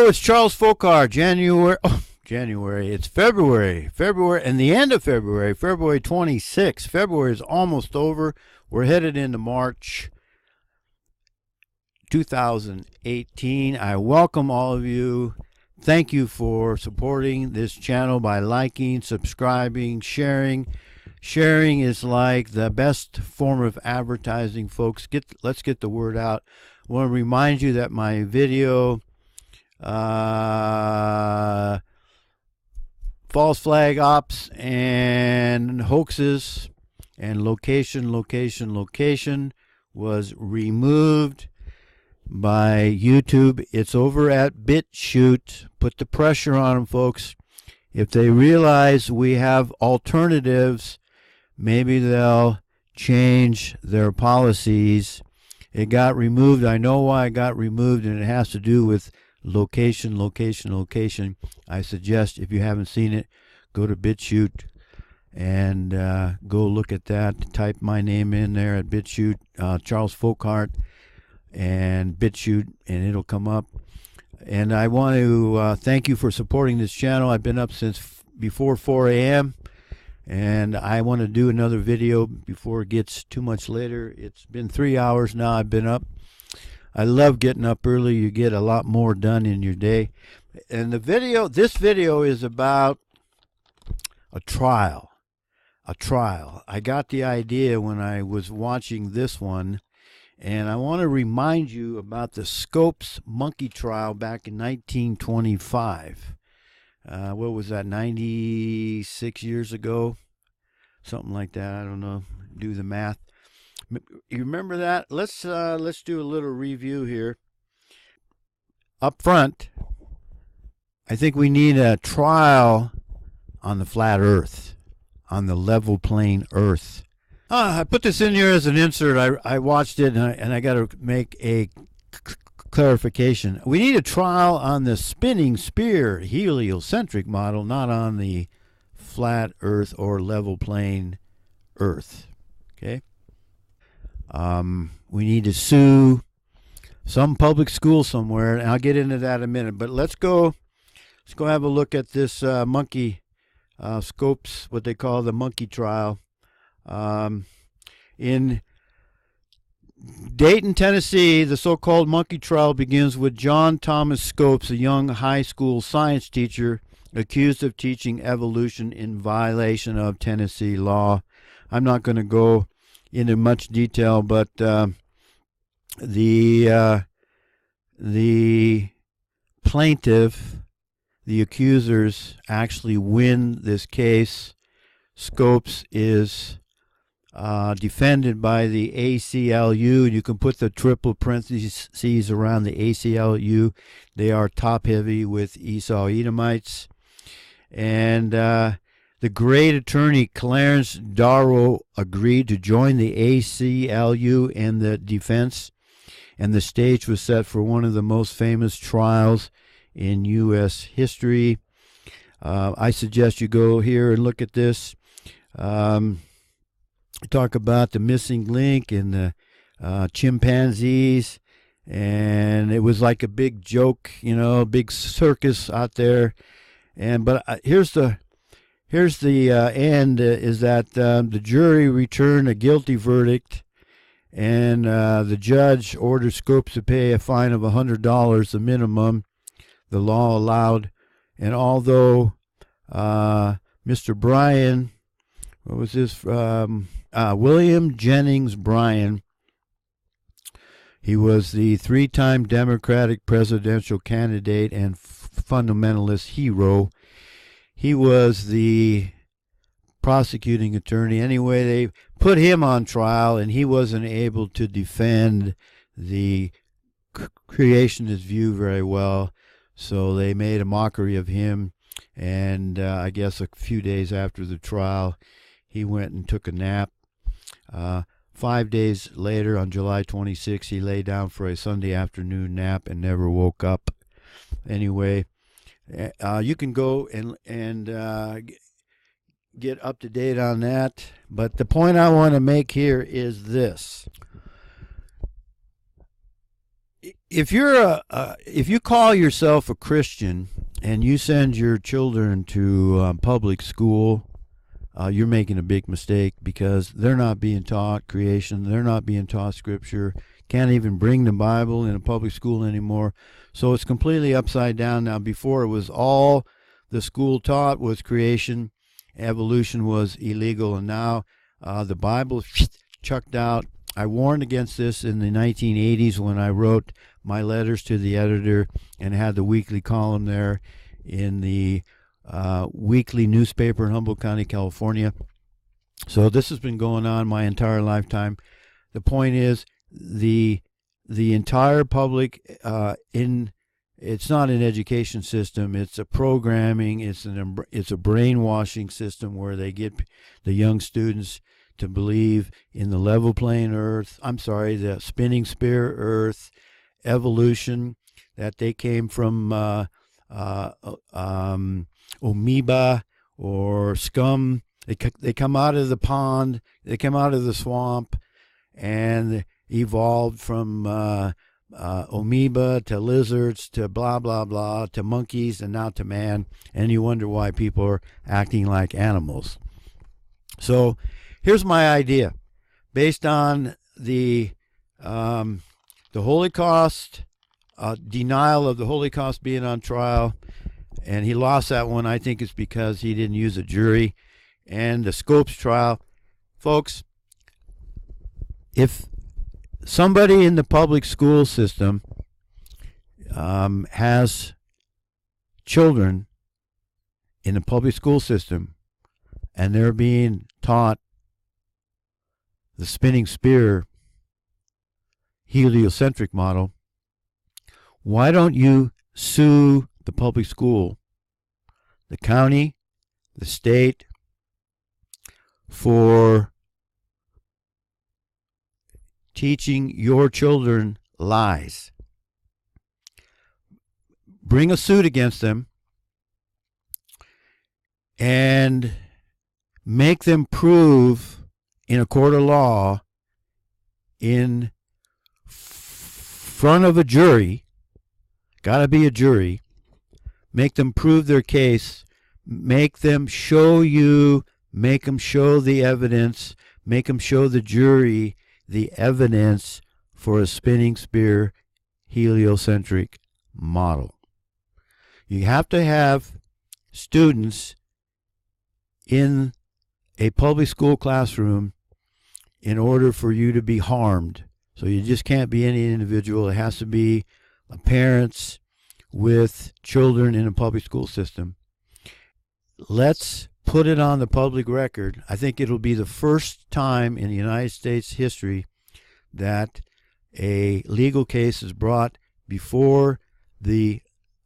Hello, it's Charles Fockaert. January. It's February, and the end of February, February 26th. February is almost over. We're headed into March 2018. I welcome all of you. Thank you for supporting this channel by liking, subscribing, sharing. Sharing is like the best form of advertising, folks. Let's get the word out. I want to remind you that my video false flag ops and hoaxes and location was removed by YouTube. It's over at BitChute. Put the pressure on them, folks. If they realize we have alternatives, maybe they'll change their policies. It got removed. I know why it got removed, and it has to do with location. I suggest, if you haven't seen it, go to BitChute and go look at that. Type my name in there at BitChute, Charles Fockaert, and BitChute, and it'll come up. And I want to thank you for supporting this channel. I've been up since before 4 a.m. and I want to do another video before it gets too much later. It's been 3 hours now I've been up. I love getting up early. You get a lot more done in your day. And this video is about a trial. I got the idea when I was watching this one, and I want to remind you about the Scopes monkey trial back in 1925. What was that, 96 years ago? Something like that. I don't know. Do the math. You remember that? Let's do a little review here. Up front, I think we need a trial on the flat earth, on the level plane earth. I put this in here as an insert. I watched it, and I got to make a clarification. We need a trial on the spinning spear heliocentric model, not on the flat earth or level plane earth. Okay? We need to sue some public school somewhere, and I'll get into that in a minute. But let's go have a look at this monkey Scopes, what they call the monkey trial. In Dayton, Tennessee, the so-called monkey trial begins with John Thomas Scopes, a young high school science teacher accused of teaching evolution in violation of Tennessee law. I'm not going to go into much detail, but the plaintiff, the accusers, actually win this case. Scopes is defended by the ACLU. You can put the triple parentheses around the ACLU. They are top heavy with Esau Edomites. And the great attorney Clarence Darrow agreed to join the ACLU in the defense, and the stage was set for one of the most famous trials in U.S. history. I suggest you go here and look at this. Talk about the missing link and the chimpanzees, and it was like a big joke, you know, big circus out there. But here's the end, is that the jury returned a guilty verdict, and the judge ordered Scopes to pay a fine of $100, the minimum the law allowed. And although Mr. Bryan, what was this? William Jennings Bryan, he was the three-time Democratic presidential candidate and fundamentalist hero. He was the prosecuting attorney. Anyway, they put him on trial, and he wasn't able to defend the creationist view very well, so they made a mockery of him. And I guess a few days after the trial, he went and took a nap. 5 days later, on July 26, he lay down for a Sunday afternoon nap and never woke up. Anyway, you can go and get up to date on that. But the point I want to make here is this. if you call yourself a Christian and you send your children to public school, you're making a big mistake, because they're not being taught creation. They're not being taught scripture. Can't even bring the Bible in a public school anymore. So it's completely upside down now. Before, it was all the school taught was creation. Evolution was illegal. And now the Bible is chucked out. I warned against this in the 1980s when I wrote my letters to the editor and had the weekly column there in the weekly newspaper in Humboldt County, California. So this has been going on my entire lifetime. The point is, the entire public it's not an education system. It's a programming. It's a brainwashing system where they get the young students to believe in the level plane Earth. The spinning sphere Earth, evolution, that they came from amoeba or scum. They come out of the pond. They come out of the swamp, and evolved from amoeba to lizards to blah blah blah to monkeys and now to man. And you wonder why people are acting like animals. So here's my idea, based on the Holocaust, denial of the Holocaust being on trial, and he lost that one. I think it's because he didn't use a jury. And the Scopes trial, folks, if somebody in the public school system has children in the public school system and they're being taught the spinning sphere heliocentric model, why don't you sue the public school, the county, the state, for teaching your children lies? Bring a suit against them and make them prove in a court of law, in front of a jury, gotta be a jury, make them prove their case, make them show you, make them show the evidence, make them show the jury the evidence for a spinning sphere heliocentric model. You have to have students in a public school classroom in order for you to be harmed. So you just can't be any individual. It has to be parents with children in a public school system. Let's put it on the public record. I think it'll be the first time in the United States history that a legal case is brought before the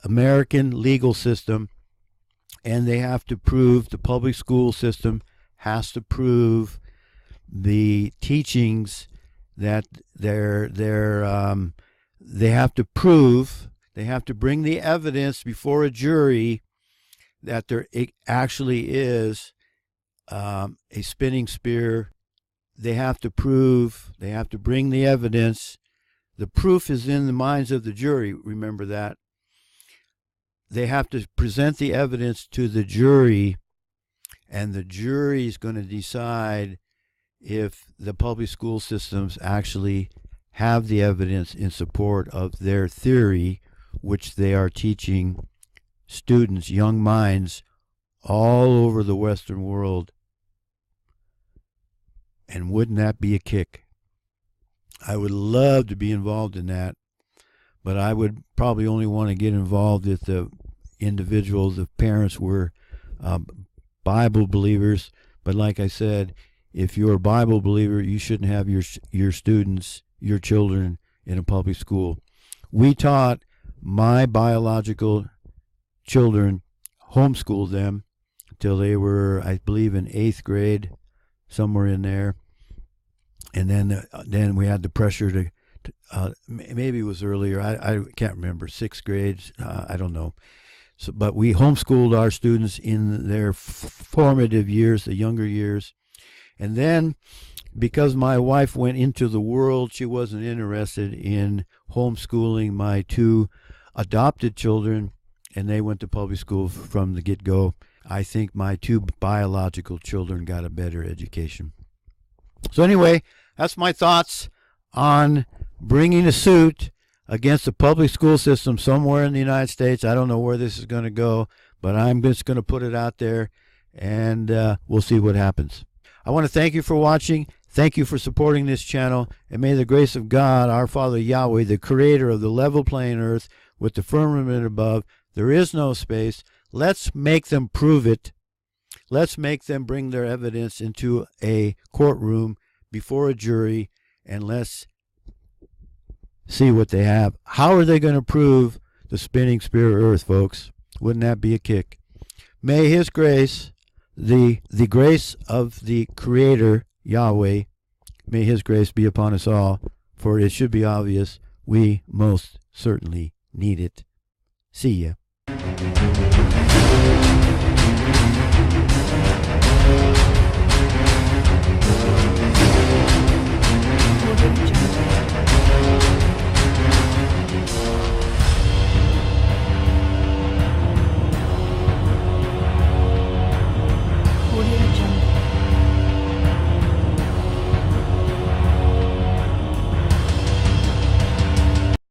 American legal system, and they have to prove, the public school system has to prove the teachings that they have to prove, they have to bring the evidence before a jury that there actually is a spinning sphere. They have to prove, they have to bring the evidence. The proof is in the minds of the jury, remember that. They have to present the evidence to the jury, and the jury is going to decide if the public school systems actually have the evidence in support of their theory, which they are teaching students, young minds, all over the Western world. And wouldn't that be a kick? I would love to be involved in that, but I would probably only want to get involved if the individuals, the parents, were Bible believers. But like I said, if you're a Bible believer, you shouldn't have your students, your children, in a public school. We taught my biological children, homeschooled them until they were, I believe, in 8th grade, somewhere in there. And then we had the pressure to maybe it was earlier, I can't remember, 6th grade, I don't know. So, but we homeschooled our students in their formative years, the younger years. And then because my wife went into the world, she wasn't interested in homeschooling my two adopted children, and they went to public school from the get-go. I think my two biological children got a better education. So anyway, that's my thoughts on bringing a suit against the public school system somewhere in the United States. I don't know where this is going to go, but I'm just going to put it out there, and we'll see what happens. I want to thank you for watching. Thank you for supporting this channel, and may the grace of God, our Father Yahweh, the creator of the level playing earth with the firmament above, there is no space. Let's make them prove it. Let's make them bring their evidence into a courtroom before a jury, and let's see what they have. How are they going to prove the spinning sphere earth, folks? Wouldn't that be a kick? May his grace, the grace of the creator Yahweh, may his grace be upon us all, for it should be obvious we most certainly need it. See ya.